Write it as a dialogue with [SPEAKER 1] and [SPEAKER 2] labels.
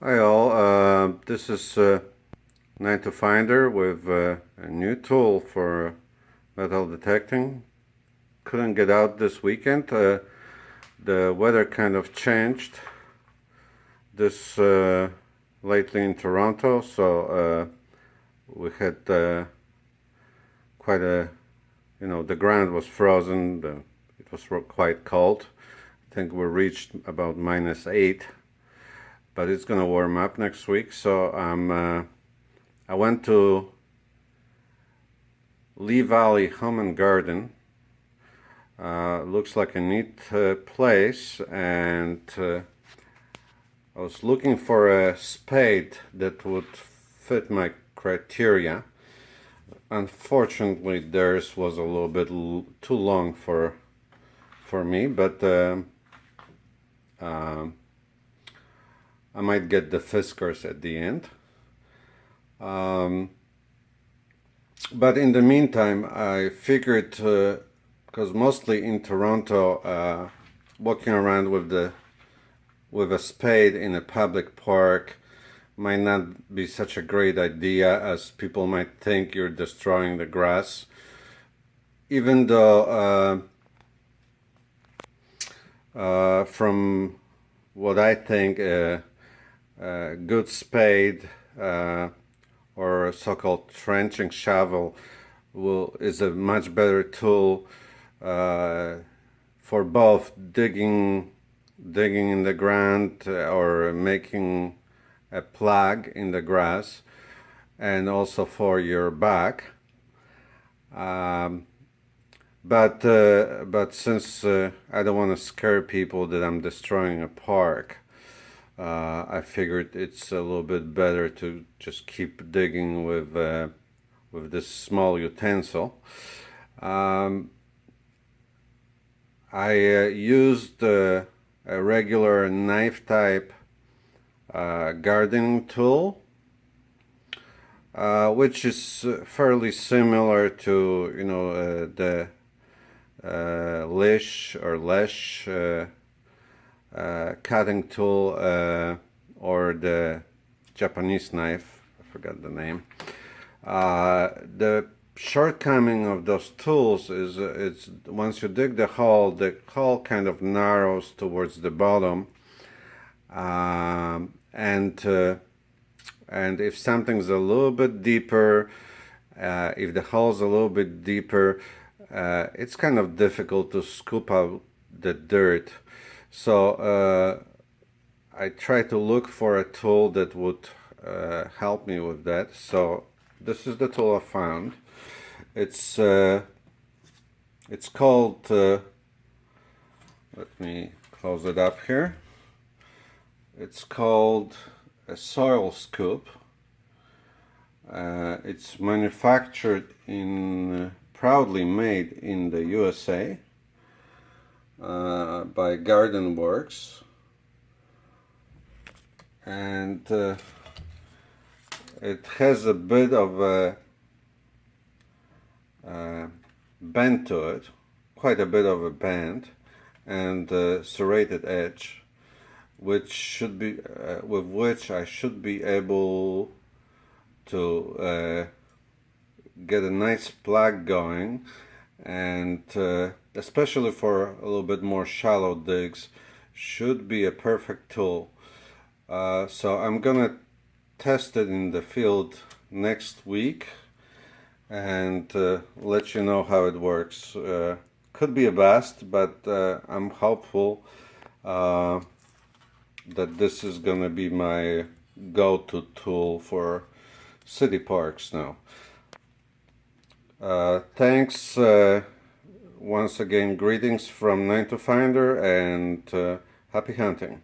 [SPEAKER 1] Hi all, this is 9to Finder with a new tool for metal detecting. Couldn't get out this weekend. The weather kind of changed this lately in Toronto, so we had quite a, the ground was frozen, it was quite cold. I think we reached about -8. But it's gonna warm up next week. So I went to Lee Valley Home and Garden. Looks like a neat place, and I was looking for a spade that would fit my criteria. Unfortunately, theirs was a little bit too long for me, but I might get the Fiskars at the end. But in the meantime, I figured, because mostly in Toronto, walking around with a spade in a public park might not be such a great idea, as people might think you're destroying the grass. Even though from what I think a good spade or a so-called trenching shovel is a much better tool for both digging in the ground or making a plug in the grass, and also for your back. But since I don't want to scare people that I'm destroying a park, I figured it's a little bit better to just keep digging with this small utensil. I used a regular knife type gardening tool, which is fairly similar to the Lish or Lesh cutting tool, or the Japanese knife, I forgot the name. The shortcoming of those tools is it's once you dig the hole kind of narrows towards the bottom, and if something's a little bit deeper, if the hole's a little bit deeper, it's kind of difficult to scoop out the dirt. So I try to look for a tool that would help me with that. So this is the tool I found. It's called, let me close it up here. It's called a soil scoop. It's manufactured proudly made in the USA by Garden Works, and it has a bit of a bend to it, quite a bit of a bend, and serrated edge, which should be with which I should be able to get a nice plug going, and especially for a little bit more shallow digs, should be a perfect tool. So I'm gonna test it in the field next week and let you know how it works. Could be a bust, but I'm hopeful that this is gonna be my go-to tool for city parks now. Thanks once again. Greetings from 9to Finder, and happy hunting.